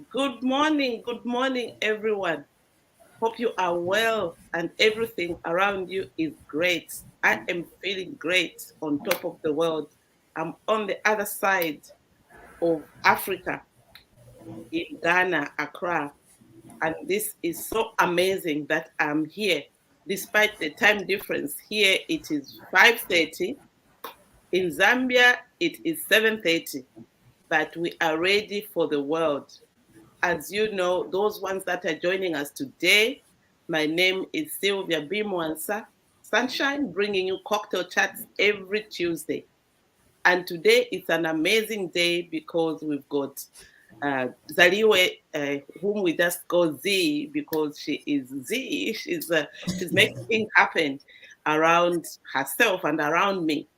Good morning, everyone. Hope you are well and everything around you is great. I am feeling great on top of the world. I'm on the other side of Africa in Ghana, Accra, and this is so amazing that I'm here. Despite the time difference, here it is 5:30. In Zambia, it is 7:30, but we are ready for the world. As you know, those ones that are joining us today, my name is Sylvia Bimwansa Sunshine, bringing you cocktail chats every Tuesday. And today it's an amazing day because we've got Zaliwe, whom we just call Z because she is Z. She's making things happen around herself and around me.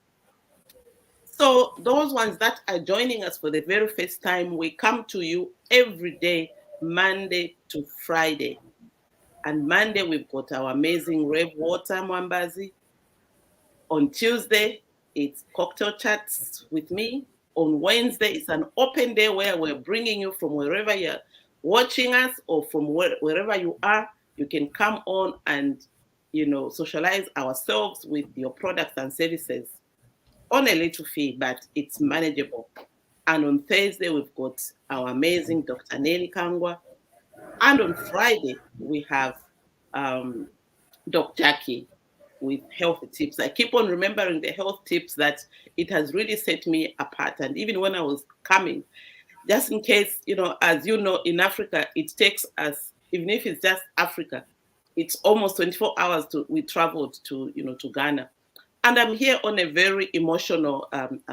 So those ones that are joining us for the very first time, we come to you every day, Monday to Friday. And Monday, we've got our amazing Rev Water Mwambazi. On Tuesday, it's cocktail chats with me. On Wednesday, it's an open day where we're bringing you from wherever you're watching us or from wherever you are. You can come on and, socialize ourselves with your products and services on a little fee, but it's manageable. And on Thursday, we've got our amazing Dr. Nelly Kangwa. And on Friday, we have Dr. Jackie with health tips. I keep on remembering the health tips that it has really set me apart. And even when I was coming, just in case, as you know, in Africa, it takes us, even if it's just Africa, it's almost 24 hours we traveled to Ghana. And I'm here on a very emotional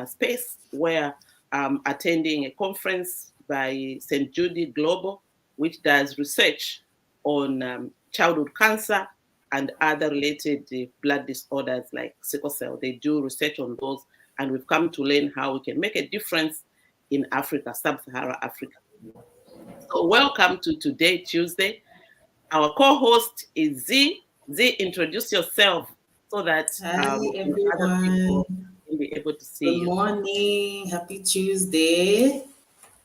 space where I'm attending a conference by St. Jude Global, which does research on childhood cancer and other related blood disorders like sickle cell. They do research on those, and we've come to learn how we can make a difference in Africa, Sub-Saharan Africa. So welcome to Today, Tuesday. Our co-host is Z. Z, introduce yourself so that Hi other people everyone. will be able to see Good you. morning. Happy Tuesday.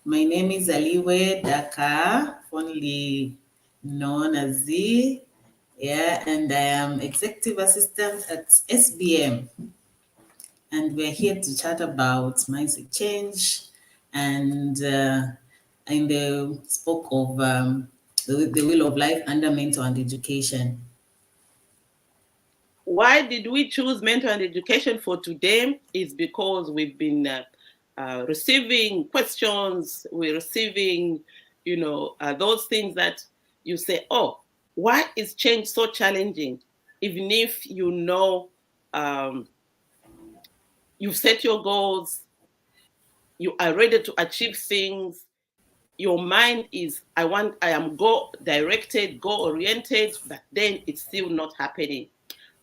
My name is Aliwe Daka, fondly known as Z. Yeah, and I am executive assistant at SBM. And we're here to chat about mindset change and in the spoke of the wheel of life under mental and education. Why did we choose mental and education for today? Is because we've been receiving questions, we're receiving, those things that you say, oh, why is change so challenging? Even if um, you've set your goals, you are ready to achieve things, your mind is, I am goal directed, goal oriented, but then it's still not happening.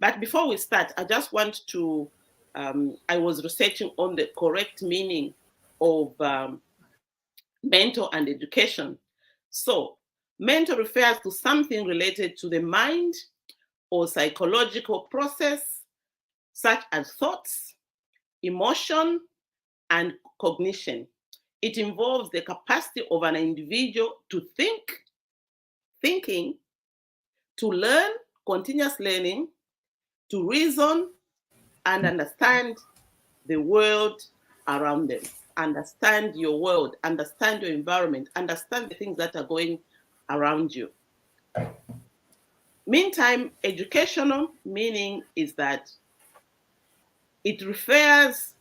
But before we start, I just want to, I was researching on the correct meaning of mental and education. So, mental refers to something related to the mind or psychological process, such as thoughts, emotion, and cognition. It involves the capacity of an individual to thinking, to learn, continuous learning, to reason, and understand the world around them. Understand your world, understand your environment, understand the things that are going around you. Meantime, educational meaning is that it refers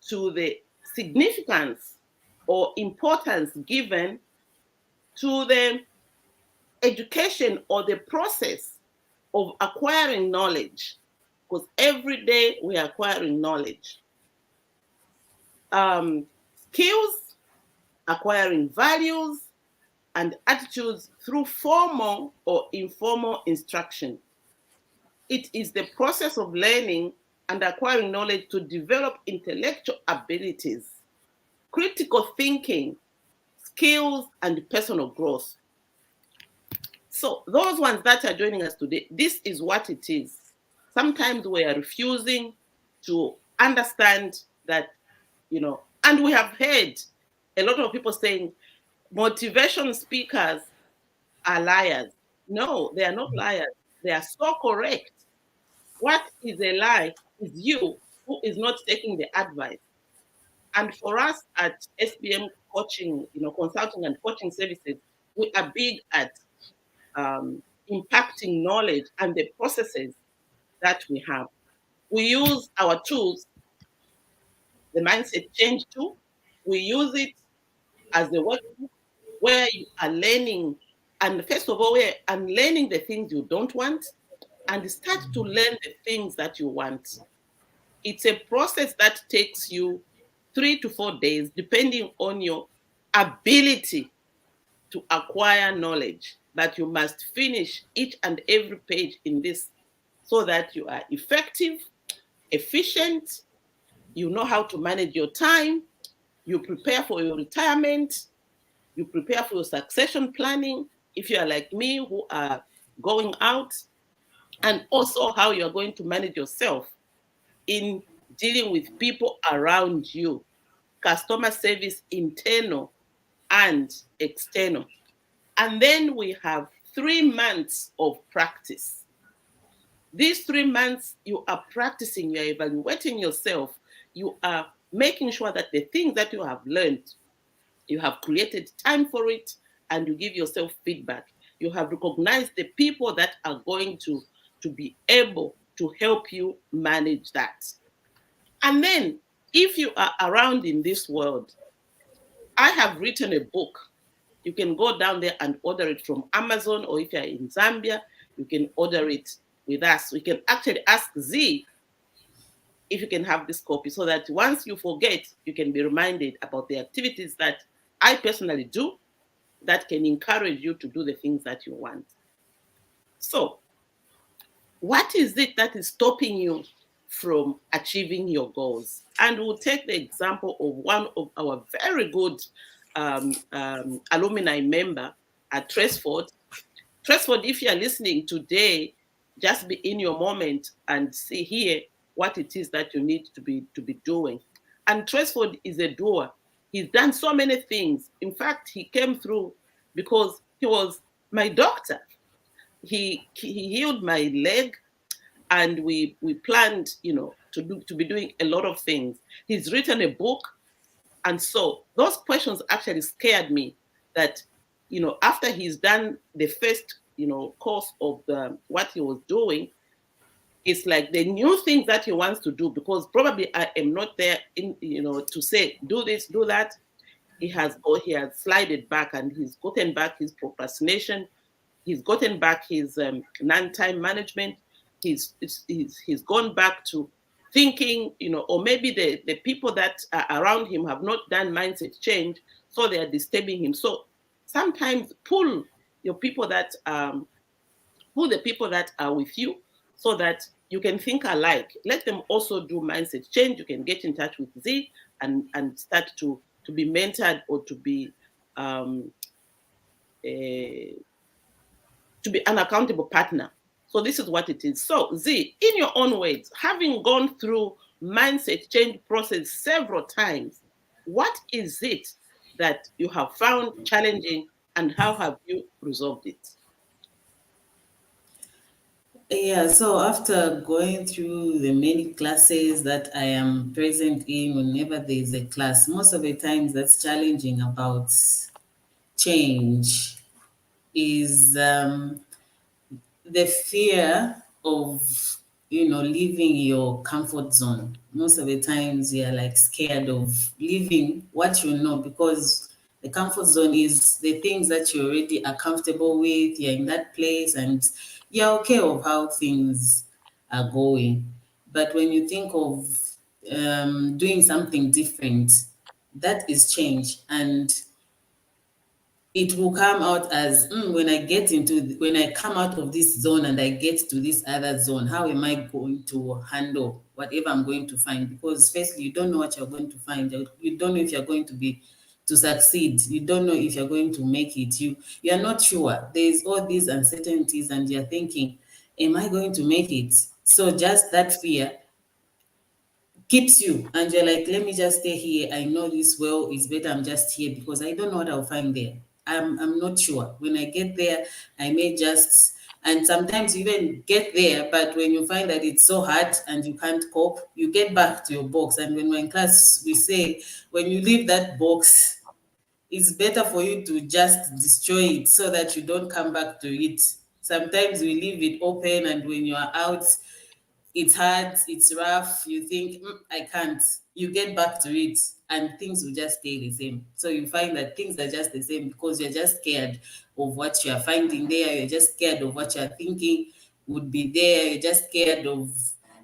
to the significance or importance given to the education or the process of acquiring knowledge, because every day we are acquiring knowledge. Skills, acquiring values and attitudes through formal or informal instruction. It is the process of learning and acquiring knowledge to develop intellectual abilities, critical thinking, skills, and personal growth. So those ones that are joining us today, this is what it is. Sometimes we are refusing to understand that, and we have heard a lot of people saying, motivation speakers are liars. No, they are not liars. They are so correct. What is a lie is you who is not taking the advice. And for us at SBM Coaching, consulting and coaching services, we are big at impacting knowledge and the processes that we have. We use our tools, the mindset change tool. We use it as a workbook where you are learning, and first of all, where unlearning the things you don't want and start to learn the things that you want. It's a process that takes you 3 to 4 days, depending on your ability to acquire knowledge. But you must finish each and every page in this so that you are effective, efficient, you know how to manage your time, you prepare for your retirement, you prepare for your succession planning, if you are like me who are going out, and also how you are going to manage yourself in dealing with people around you, customer service, internal and external. And then we have 3 months of practice. These 3 months, you are practicing, you are evaluating yourself, you are making sure that the things that you have learned, you have created time for it, and you give yourself feedback. You have recognized the people that are going to be able to help you manage that. And then, if you are around in this world, I have written a book. You can go down there and order it from Amazon, or if you're in Zambia, you can order it with us. We can actually ask Z if you can have this copy so that once you forget, you can be reminded about the activities that I personally do that can encourage you to do the things that you want. So, what is it that is stopping you from achieving your goals? And we'll take the example of one of our very good alumni member at Tresford. Tresford, if you're listening today, just be in your moment and see here what it is that you need to be doing. And Tresford is a doer. He's done so many things. In fact, he came through because he was my doctor. He healed my leg, and we planned, to be doing a lot of things. He's written a book, and so those questions actually scared me. That after he's done the first course of what he was doing, it's like the new things that he wants to do, because probably I am not there in to say do this, do that. He has slided back, and he's gotten back his procrastination. He's gotten back his non-time management. He's gone back to thinking, or maybe the people that are around him have not done mindset change, so they are disturbing him. So sometimes pull the people that are with you, so that you can think alike. Let them also do mindset change. You can get in touch with Z and start to be mentored, or to be an accountable partner. So this is what it is. So Z, in your own words, having gone through mindset change process several times, what is it that you have found challenging, and how have you resolved it? Yeah, so after going through the many classes that I am present in, whenever there is a class, most of the times that's challenging about change is the fear of leaving your comfort zone. Most of the times you're like scared of leaving what you know, because the comfort zone is the things that you already are comfortable with. You're in that place and you're okay of how things are going. But when you think of doing something different, that is change. And it will come out as when I come out of this zone and I get to this other zone, how am I going to handle whatever I'm going to find? Because firstly, you don't know what you're going to find. You don't know if you're going to succeed. You don't know if you're going to make it. You're not sure. There's all these uncertainties, and you're thinking, am I going to make it? So just that fear keeps you, and you're like, let me just stay here. I know this well. It's better I'm just here because I don't know what I'll find there. I'm not sure. When I get there, I may just, and sometimes you even get there, but when you find that it's so hard and you can't cope, you get back to your box. And when we're in class, we say when you leave that box, it's better for you to just destroy it so that you don't come back to it. Sometimes we leave it open, and when you are out, it's hard, it's rough, you think, I can't. You get back to it, and things will just stay the same. So you find that things are just the same because you're just scared of what you're finding there. You're just scared of what you're thinking would be there. You're just scared of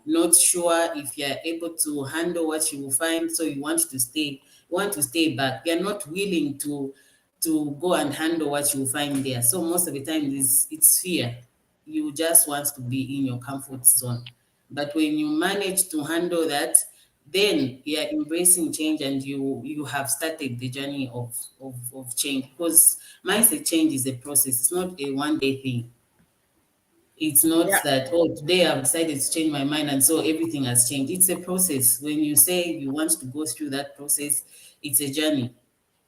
not sure if you're able to handle what you will find. So you want to stay, back. You're not willing to go and handle what you will find there. So most of the time it's fear. You just want to be in your comfort zone. But when you manage to handle that, then you are embracing change, and you have started the journey of change, because mindset change is a process. It's not a one day thing. It's not Yeah. that, oh, today I've decided to change my mind and so everything has changed. It's a process. When you say you want to go through that process, it's a journey.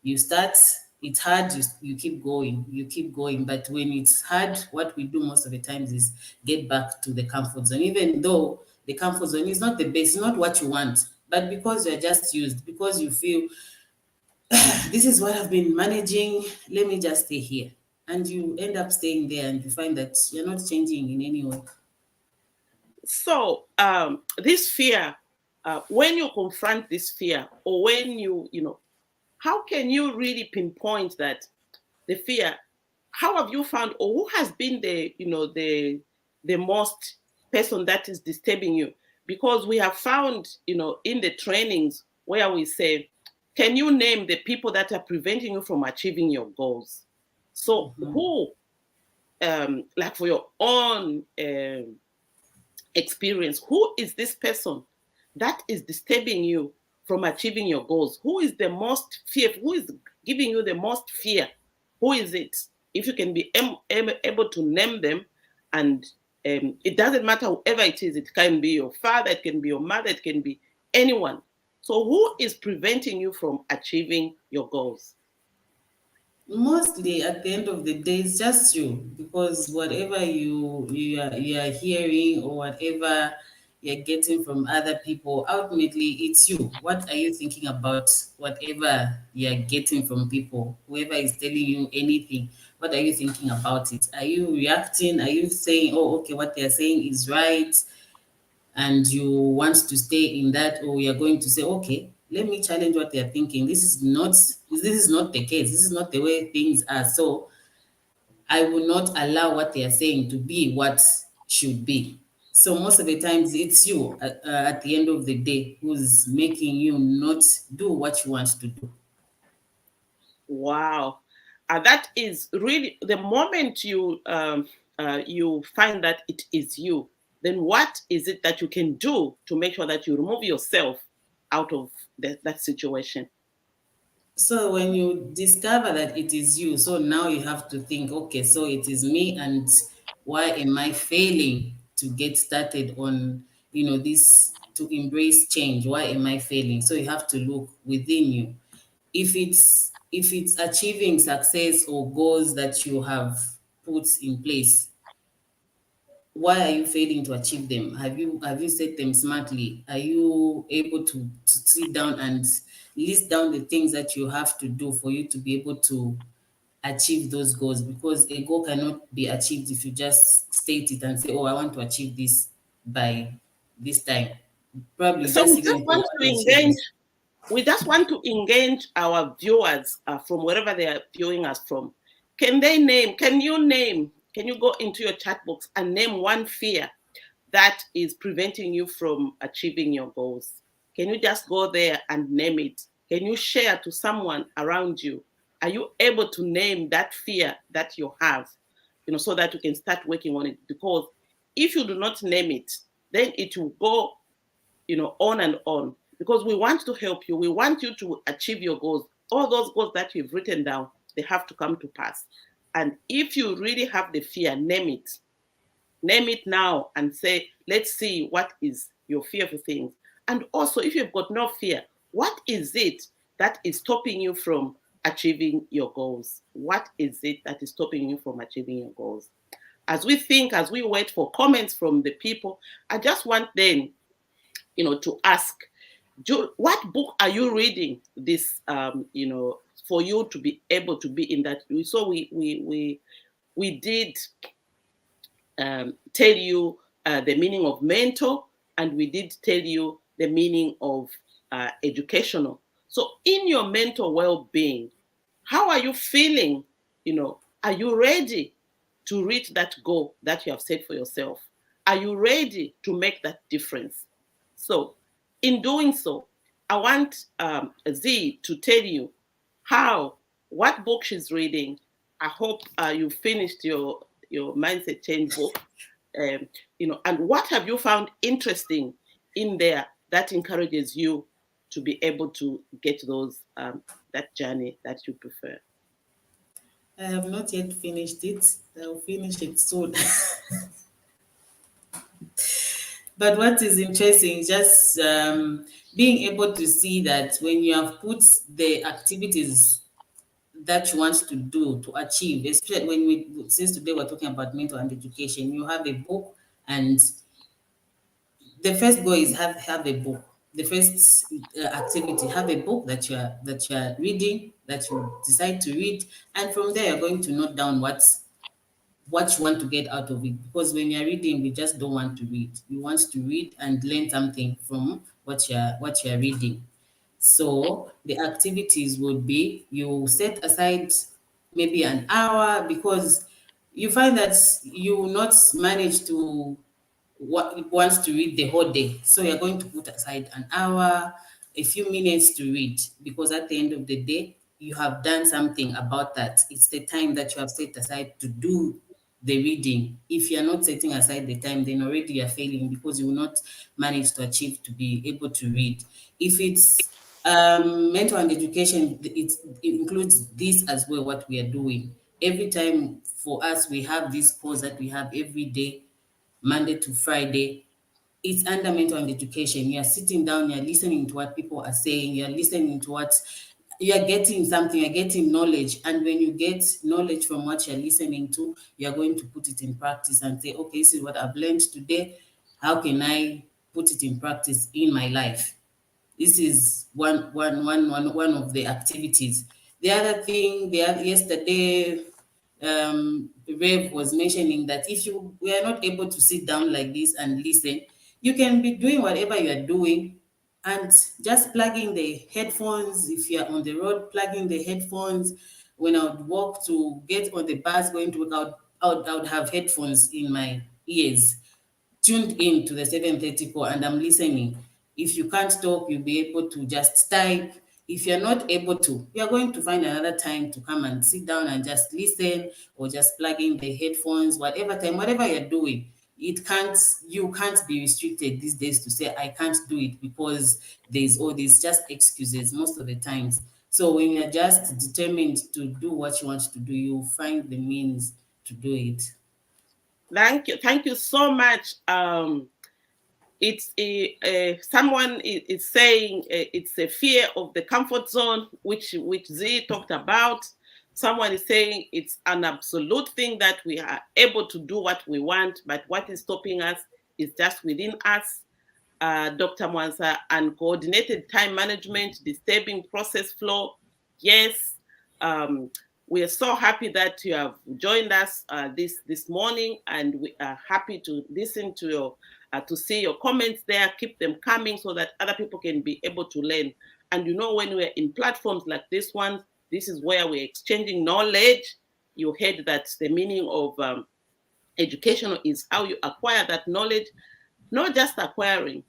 You start, it's hard, you keep going, But when it's hard, what we do most of the times is get back to the comfort zone, even though the comfort zone is not the best, not what you want. But because you're just used, because you feel this is what I've been managing, let me just stay here. And you end up staying there, and you find that you're not changing in any way. So this fear, when you confront this fear, or when how can you really pinpoint that the fear? How have you found, or who has been the most person that is disturbing you? Because we have found, in the trainings where we say, can you name the people that are preventing you from achieving your goals? So who, like for your own experience, who is this person that is disturbing you from achieving your goals? Who is the most fearful? Who is giving you the most fear? Who is it? If you can be able to name them, and it doesn't matter whoever it is, it can be your father, it can be your mother, it can be anyone. So who is preventing you from achieving your goals? Mostly at the end of the day, it's just you, because whatever you are hearing, or whatever you're getting from other people, ultimately it's you. What are you thinking about whatever you're getting from people? Whoever is telling you anything, what are you thinking about it? Are you reacting? Are you saying, oh, okay, what they're saying is right, and you want to stay in that, or you're going to say, okay, let me challenge what they're thinking. This is not the case. This is not the way things are. So I will not allow what they are saying to be what should be. So most of the times it's you at the end of the day who's making you not do what you want to do. Wow. That is really the moment you find that it is you, then what is it that you can do to make sure that you remove yourself out of that situation? So when you discover that it is you, so now you have to think, okay, so it is me, and why am I failing to get started on, this, to embrace change? Why am I failing? So you have to look within you. If it's achieving success or goals that you have put in place, why are you failing to achieve them? Have you set them smartly? Are you able to sit down and list down the things that you have to do for you to be able to achieve those goals? Because a goal cannot be achieved if you just state it and say, oh, I want to achieve this by this time. Probably So just even for 1 year. we just want to engage our viewers from wherever they are viewing us from. Can you go into your chat box and name one fear that is preventing you from achieving your goals? Can you just go there and name it? Can you share to someone around you? Are you able to name that fear that you have, so that you can start working on it? Because if you do not name it, then it will go, on and on. Because we want to help you. We want you to achieve your goals. All those goals that you've written down, they have to come to pass. And if you really have the fear, name it. Name it now and say, let's see what is your fearful things. And also, if you've got no fear, what is it that is stopping you from achieving your goals? What is it that is stopping you from achieving your goals? As we think, as we wait for comments from the people, I just want them, to ask, what book are you reading this, for you to be able to be in that? So we did tell you the meaning of mentor, and we did tell you the meaning of educational. So in your mental well-being, how are you feeling? Are you ready to reach that goal that you have set for yourself? Are you ready to make that difference? So in doing so, I want Z to tell you what book she's reading. I hope you finished your mindset change book. And what have you found interesting in there that encourages you to be able to get those that journey that you prefer? I have not yet finished it. I'll finish it soon. But what is interesting is just being able to see that when you have put the activities that you want to do to achieve, especially since today we're talking about mental and education, you have a book, and the first goal is have a book. The first activity, have a book that you are reading, that you decide to read, and from there you're going to note down what you want to get out of it. Because when you're reading, we just don't want to read. You want to read and learn something from what you're reading. So the activities would be, you set aside maybe an hour, because you find that you will not manage to wants to read the whole day. So you're going to put aside an hour, a few minutes to read, because at the end of the day, you have done something about that. It's the time that you have set aside to do the reading. If you're not setting aside the time, then already you're failing, because you will not manage to achieve to be able to read. If it's mental and education, it includes this as well, what we are doing. Every time for us, we have this course that we have every day, Monday to Friday. It's under mental and education. You're sitting down, you're listening to what people are saying, you're listening to what you're getting something, you're getting knowledge. And when you get knowledge from what you're listening to, you're going to put it in practice and say, okay, this is what I've learned today. How can I put it in practice in my life? This is one of the activities. The other thing, yesterday, Rev was mentioning that if we are not able to sit down like this and listen, you can be doing whatever you are doing and just plugging the headphones. If you are on the road, plugging the headphones. When I would walk to get on the bus going to work out, I would have headphones in my ears, tuned in to the 7:30 call, and I'm listening. If you can't talk, you'll be able to just type. If you're not able to, you're going to find another time to come and sit down and just listen, or just plug in the headphones, whatever time, whatever you're doing. You can't be restricted these days to say, I can't do it because there's all these just excuses most of the times. So when you're just determined to do what you want to do, you'll find the means to do it. Thank you so much. It's someone is saying it's a fear of the comfort zone, which Z talked about. Someone is saying it's an absolute thing that we are able to do what we want, but what is stopping us is just within us. Dr. Mwansa, uncoordinated time management, disturbing process flow. Yes, we are so happy that you have joined us this morning, and we are happy to listen to your to see your comments there. Keep them coming so that other people can be able to learn. And when we're in platforms like this one, this is where we're exchanging knowledge. You heard that the meaning of educational is how you acquire that knowledge. Not just acquiring,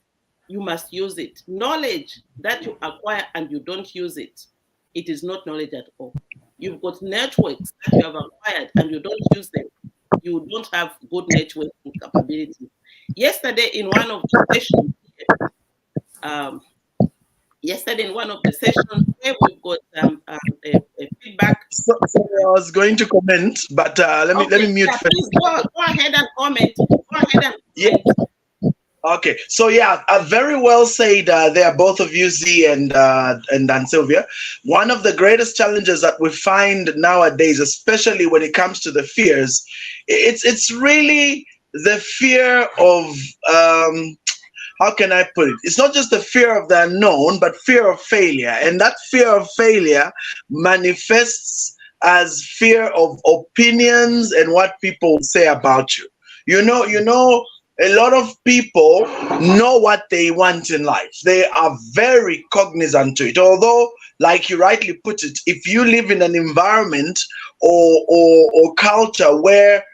you must use it. Knowledge that you acquire and you don't use it, it is not knowledge at all. You've got networks that you have acquired and you don't use them. You don't have good networking capability. Yesterday in one of the sessions, where we've got a feedback. So I was going to comment, but let me mute first. Please go ahead and comment. Go ahead and comment. Yeah. Okay, so yeah, very well said there, both of you, Z and Sylvia. One of the greatest challenges that we find nowadays, especially when it comes to the fears, it's really the fear of how can I put it? It's not just the fear of the unknown, but fear of failure, and that fear of failure manifests as fear of opinions and what people say about you. You know, a lot of people know what they want in life. They are very cognizant to it. Although, like you rightly put it, if you live in an environment or culture where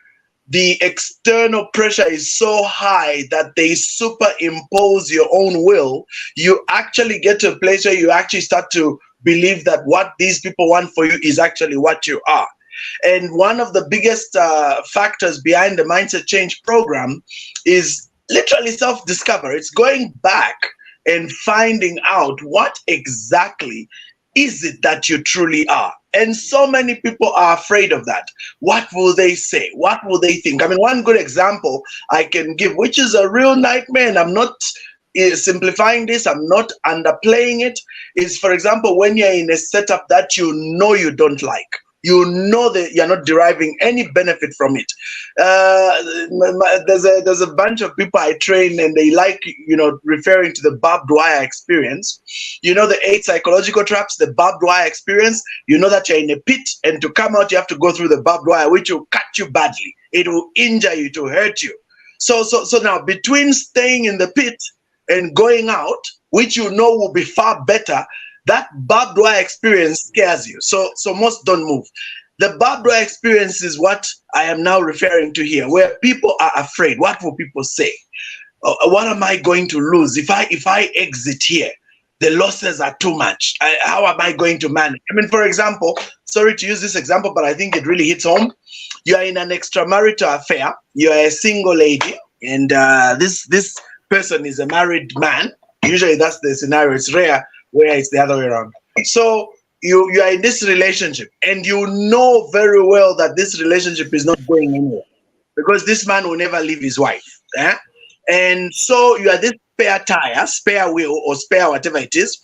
the external pressure is so high that they superimpose your own will, you actually get to a place where you actually start to believe that what these people want for you is actually what you are. And one of the biggest factors behind the Mindset Change program is literally self discovery. It's going back and finding out what exactly is it that you truly are. And so many people are afraid of that. What will they say? What will they think? I mean, one good example I can give, which is a real nightmare, and I'm not simplifying this, I'm not underplaying it, is, for example, when you're in a setup that you know you don't like. You know that you're not deriving any benefit from it. There's a bunch of people I train, and they like, referring to the barbed wire experience. You know, the 8 psychological traps, the barbed wire experience. You know that you're in a pit, and to come out, you have to go through the barbed wire, which will cut you badly. It will injure you, to hurt you. So now, between staying in the pit and going out, which you know will be far better, that barbed wire experience scares you. So most don't move. The barbed wire experience is what I am now referring to here, where people are afraid. What will people say? What am I going to lose if I exit here? The losses are too much. How am I going to manage? I mean, for example, sorry to use this example, but I think it really hits home. You are in an extramarital affair. You are a single lady, and this person is a married man. Usually that's the scenario. It's rare where it's the other way around. So you are in this relationship, and you know very well that this relationship is not going anywhere, because this man will never leave his wife. And so you are this spare tire, spare wheel, or spare whatever it is.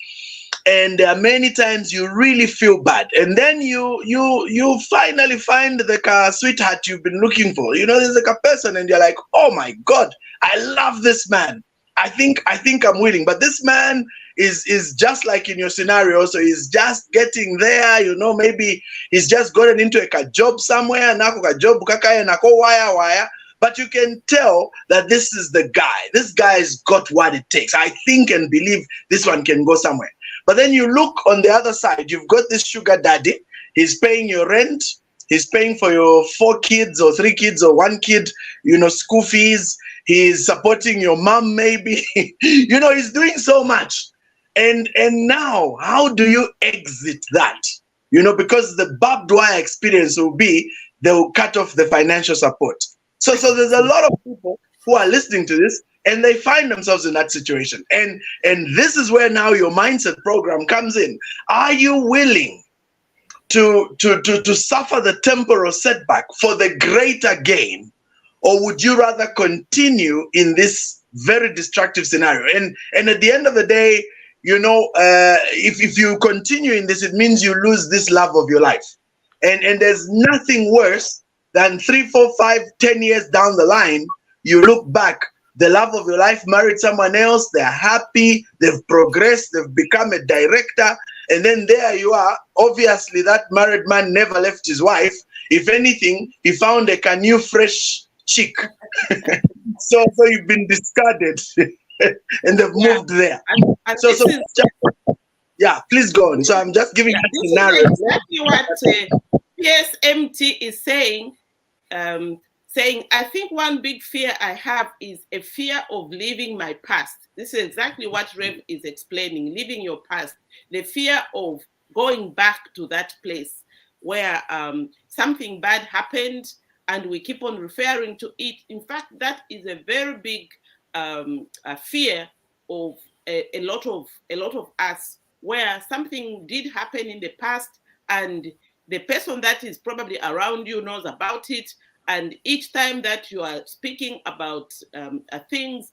And many times you really feel bad, and then you finally find the sweetheart you've been looking for. There's like a person, and you're like, oh my God, I love this man. I think I'm willing, but this man is just like in your scenario. So he's just getting there. Maybe he's just gotten into a job somewhere. But you can tell that this is the guy. This guy's got what it takes. I think and believe this one can go somewhere. But then you look on the other side. You've got this sugar daddy. He's paying your rent. He's paying for your 4 kids or 3 kids or 1 kid, school fees. He's supporting your mom, maybe. He's doing so much. And now, how do you exit that? Because the barbed wire experience will be, they will cut off the financial support. So there's a lot of people who are listening to this, and they find themselves in that situation. And this is where now your mindset program comes in. Are you willing to suffer the temporal setback for the greater gain? Or would you rather continue in this very destructive scenario? And at the end of the day, if you continue in this, it means you lose this love of your life. And there's nothing worse than 3, 4, 5, 10 years down the line, you look back, the love of your life married someone else, they're happy, they've progressed, they've become a director, and then there you are. Obviously, that married man never left his wife. If anything, he found a new fresh chick. so you've been discarded and they've moved there. And yeah, please go on. So I'm just giving you a scenario. Exactly what PSMT is saying. Saying, I think one big fear I have is a fear of leaving my past. This is exactly what Rev is explaining, leaving your past. The fear of going back to that place where something bad happened, and we keep on referring to it. In fact, that is a very big fear of a lot of us, where something did happen in the past, and the person that is probably around you knows about it. And each time that you are speaking about things,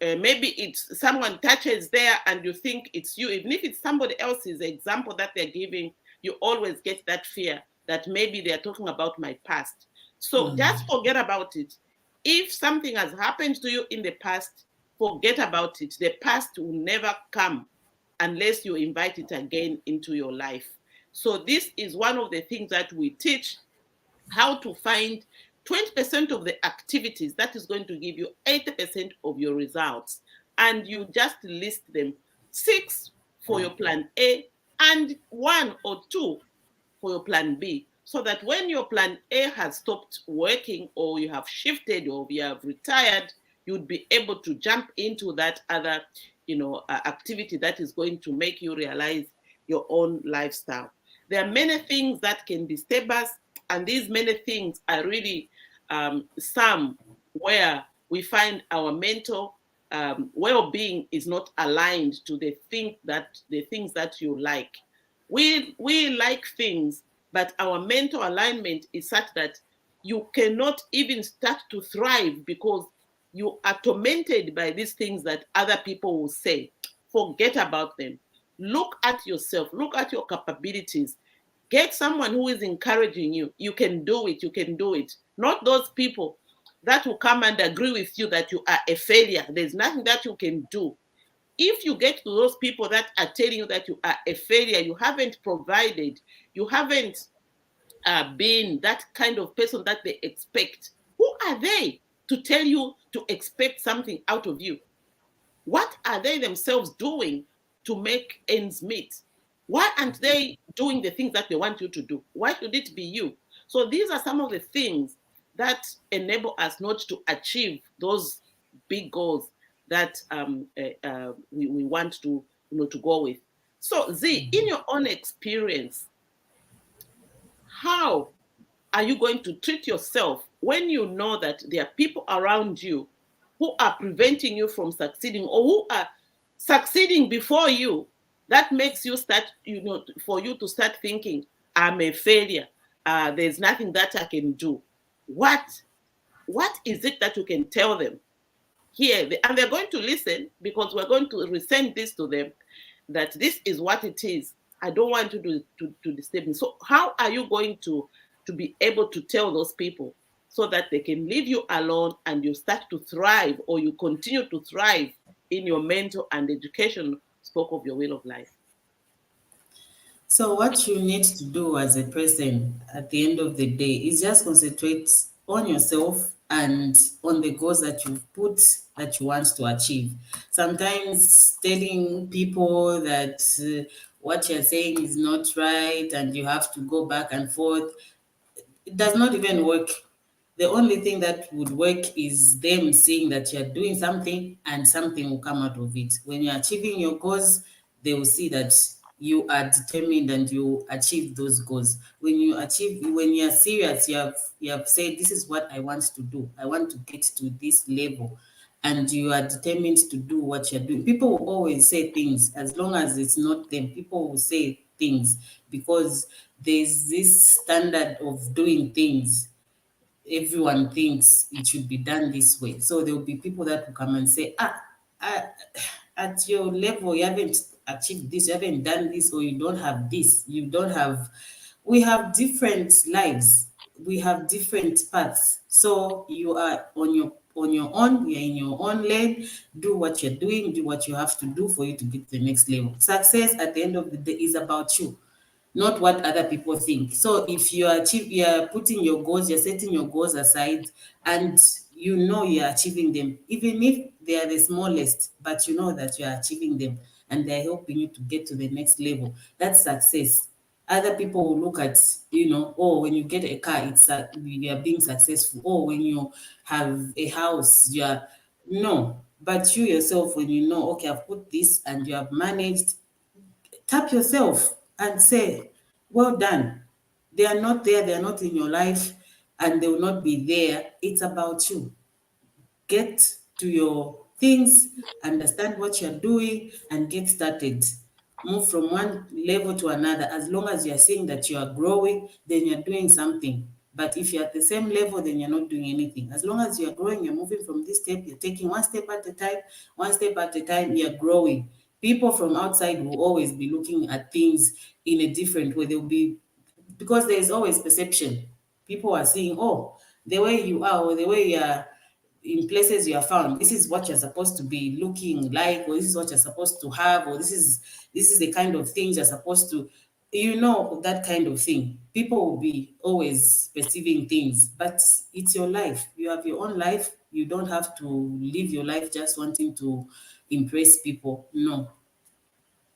maybe it's someone touches there and you think it's you. Even if it's somebody else's example that they're giving, you always get that fear that maybe they're talking about my past. So just forget about it. If something has happened to you in the past, forget about it. The past will never come unless you invite it again into your life. So this is one of the things that we teach, how to find 20% of the activities that is going to give you 80% of your results. And you just list them, 6 for your plan A and 1 or 2 for your plan B. So that when your plan A has stopped working, or you have shifted, or you have retired, you'd be able to jump into that other, activity that is going to make you realize your own lifestyle. There are many things that can disturb us, and these many things are really some where we find our mental well-being is not aligned to the things that you like. We like things, but our mental alignment is such that you cannot even start to thrive because you are tormented by these things that other people will say. Forget about them. Look at yourself, look at your capabilities. Get someone who is encouraging you. You can do it, you can do it. Not those people that will come and agree with you that you are a failure. There's nothing that you can do. If you get to those people that are telling you that you are a failure, you haven't provided, you haven't been that kind of person that they expect, who are they to tell you to expect something out of you? What are they themselves doing to make ends meet? Why aren't they doing the things that they want you to do? Why should it be you? So these are some of the things that enable us not to achieve those big goals that we want to go with. So Z, in your own experience, how are you going to treat yourself when you know that there are people around you who are preventing you from succeeding, or who are succeeding before you? That makes you start, for you to start thinking, I'm a failure. There's nothing that I can do. What is it that you can tell them here? And they're going to listen, because we're going to resend this to them, that this is what it is. I don't want you to disturb me. So how are you going to be able to tell those people so that they can leave you alone and you start to thrive, or you continue to thrive in your mental and education spoke of your will of life? So what you need to do as a person at the end of the day is just concentrate on yourself and on the goals that you've put that you want to achieve. Sometimes telling people that what you're saying is not right and you have to go back and forth, it does not even work. The only thing that would work is them seeing that you're doing something and something will come out of it. When you're achieving your goals, they will see that you are determined and you achieve those goals. When you're serious, you have said, this is what I want to do. I want to get to this level. And you are determined to do what you're doing. People will always say things, as long as it's not them. People will say things because there's this standard of doing things. Everyone thinks it should be done this way. So there will be people that will come and say, at your level, you haven't achieved this, you haven't done this, or you don't have this, you don't have. We have different lives, we have different paths. So you are on your own, you're in your own lane, do what you're doing, do what you have to do for you to get to the next level. Success at the end of the day is about you, not what other people think. So if you're putting your goals, you're setting your goals aside, and you know you're achieving them, even if they are the smallest, but you know that you're achieving them and they're helping you to get to the next level. That's success. Other people will look at, oh, when you get a car, you are being successful. Oh, when you have a house, no. But you yourself, when you know, okay, I've put this and you have managed, tap yourself and say, well done. They are not there, they are not in your life, and they will not be there. It's about you. Get to your things, understand what you're doing, and get started. Move from one level to another. As long as you're seeing that you are growing, then you're doing something. But if you're at the same level, then you're not doing anything. As long as you're growing, you're moving from this step, you're taking one step at a time, you're growing. People from outside will always be looking at things in a different way. They'll be, because there's always perception. People are seeing, oh, the way you are, or the way you are in places you are found, this is what you're supposed to be looking like, or this is what you're supposed to have, or this is the kind of things you're supposed to, that kind of thing. People will be always perceiving things, but it's your life. You have your own life. You don't have to live your life just wanting to impress people. No.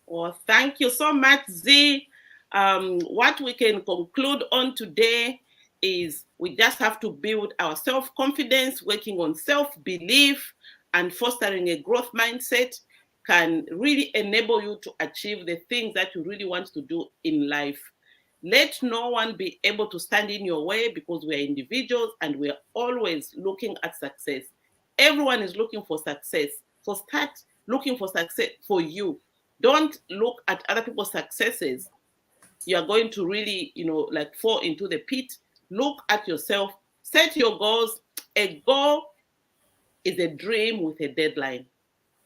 Well, thank you so much, Z. What we can conclude on today is we just have to build our self-confidence, working on self-belief, and fostering a growth mindset can really enable you to achieve the things that you really want to do in life. Let no one be able to stand in your way, because we are individuals and we are always looking at success. Everyone is looking for success. So start looking for success for you. Don't look at other people's successes. You are going to really, fall into the pit. Look at yourself. Set your goals. A goal is a dream with a deadline.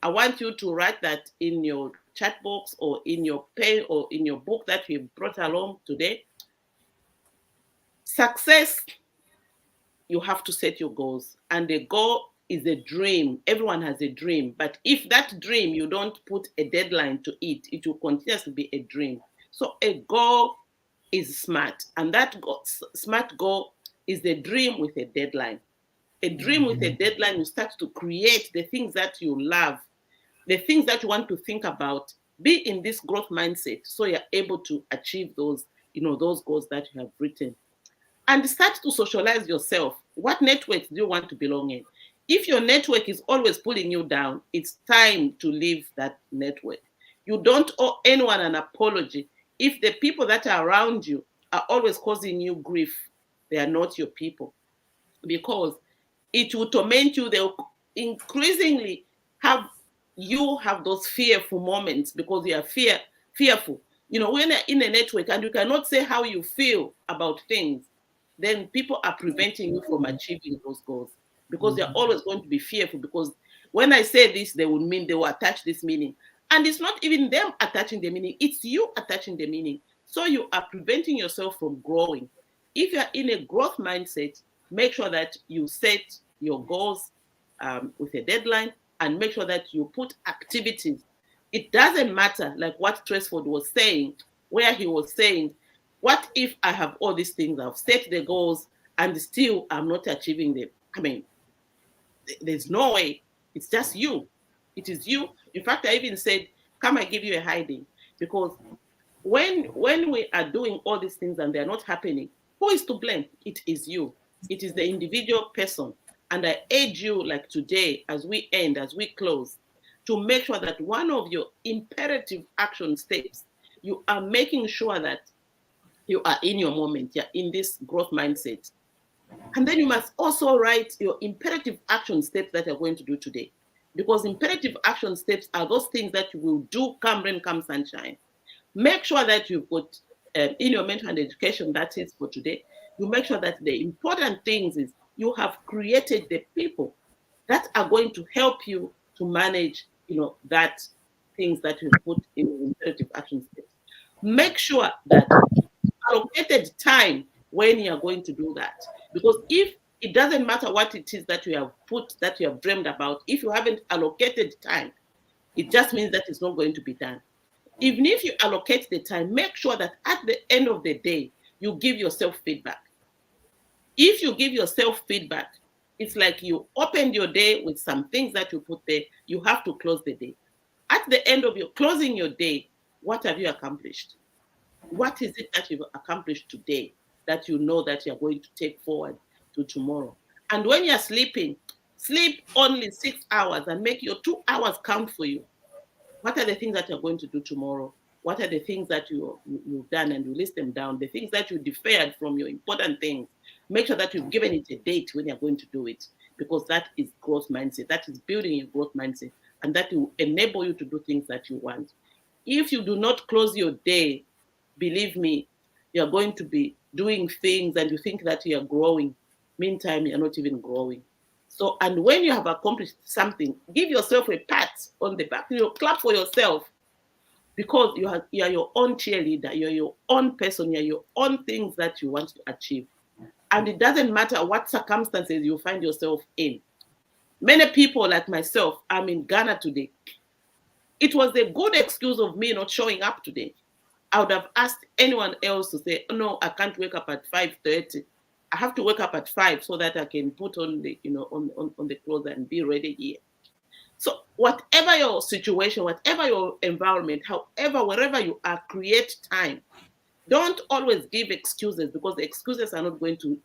I want you to write that in your chat box or in your pen or in your book that we brought along today. Success, you have to set your goals. And the goal is a dream. Everyone has a dream. But if that dream, you don't put a deadline to it, it will continuously be a dream. So a goal is smart. And that smart goal is the dream with a deadline. A dream with a deadline, you start to create the things that you love, the things that you want to think about. Be in this growth mindset so you're able to achieve those, those goals that you have written. And start to socialize yourself. What networks do you want to belong in? If your network is always pulling you down, it's time to leave that network. You don't owe anyone an apology. If the people that are around you are always causing you grief, they are not your people, because it will torment you. They'll increasingly have those fearful moments because you are fearful. When you're in a network and you cannot say how you feel about things, then people are preventing you from achieving those goals, because they're always going to be fearful, because when I say this, they will attach this meaning. And it's not even them attaching the meaning, it's you attaching the meaning. So you are preventing yourself from growing. If you're in a growth mindset, make sure that you set your goals with a deadline, and make sure that you put activities. It doesn't matter, like what Tresford was saying, where he was saying, what if I have all these things, I've set the goals, and still I'm not achieving them? I mean, there's no way. It's just you. It is you. In fact, I even said, come, I give you a hiding. Because when we are doing all these things and they're not happening, who is to blame? It is you. It is the individual person. And I urge you, like today, as we close, to make sure that one of your imperative action steps, you are making sure that you are in your moment, you're in this growth mindset. And then you must also write your imperative action steps that you're going to do today. Because imperative action steps are those things that you will do come rain, come sunshine. Make sure that you put in your mental and education, that is for today, you make sure that the important things is you have created the people that are going to help you to manage, that things that you put in imperative action steps. Make sure that allocated time when you are going to do that. Because if it doesn't matter what it is that you have put, that you have dreamed about, if you haven't allocated time, it just means that it's not going to be done. Even if you allocate the time, make sure that at the end of the day, you give yourself feedback. If you give yourself feedback, it's like you opened your day with some things that you put there. You have to close the day. At the end of your closing your day, what have you accomplished? What is it that you've accomplished today that you know that you're going to take forward to tomorrow? And when you're sleeping, sleep only 6 hours and make your 2 hours count for you. What are the things that you're going to do tomorrow? What are the things that you've done, and you list them down? The things that you deferred from your important things. Make sure that you've given it a date when you're going to do it, because that is growth mindset. That is building your growth mindset, and that will enable you to do things that you want. If you do not close your day, believe me, you're going to be doing things and you think that you are growing. Meantime, you're not even growing. So, and when you have accomplished something, give yourself a pat on the back, clap for yourself, because you are your own cheerleader, you're your own person, you're your own things that you want to achieve. And it doesn't matter what circumstances you find yourself in. Many people like myself, I'm in Ghana today. It was a good excuse of me not showing up today. I would have asked anyone else to say, oh, no, I can't wake up at 5:30. I have to wake up at 5 so that I can put on the, on the clothes and be ready here. So whatever your situation, whatever your environment, however, wherever you are, create time. Don't always give excuses, because the excuses are not going to,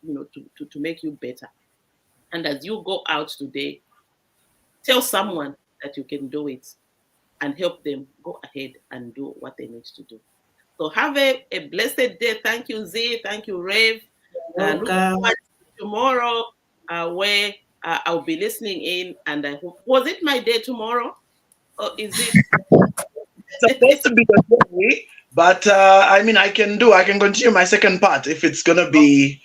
to make you better. And as you go out today, tell someone that you can do it and help them go ahead and do what they need to do. So have a blessed day. Thank you, Z. Thank you, Rev. Looking forward to tomorrow, where I'll be listening in. And I hope, was it my day tomorrow? Or is it? It's supposed to be the day, but I mean, I can continue my second part if it's gonna be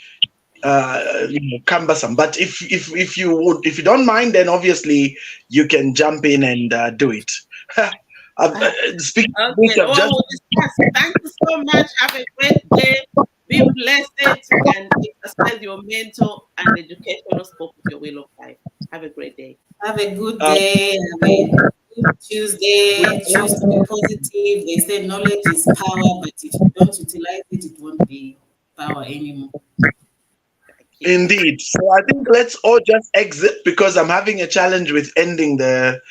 cumbersome. But if you don't mind, then obviously you can jump in and do it. Speaking okay. Thank you so much. Have a great day. Be blessed and exercise your mental and educational scope of your will of life. Have a great day. Have a good day. Have a good Tuesday. Choose to be positive. They say knowledge is power, but if you don't utilize it, it won't be power anymore. Indeed. So I think let's all just exit, because I'm having a challenge with ending the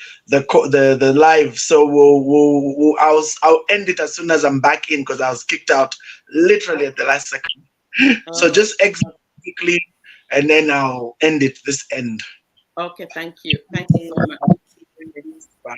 live. So I'll end it as soon as I'm back in, because I was kicked out literally at the last second. So just exit quickly, and then I'll end it this end. Okay, thank you. Thank you so much. Bye.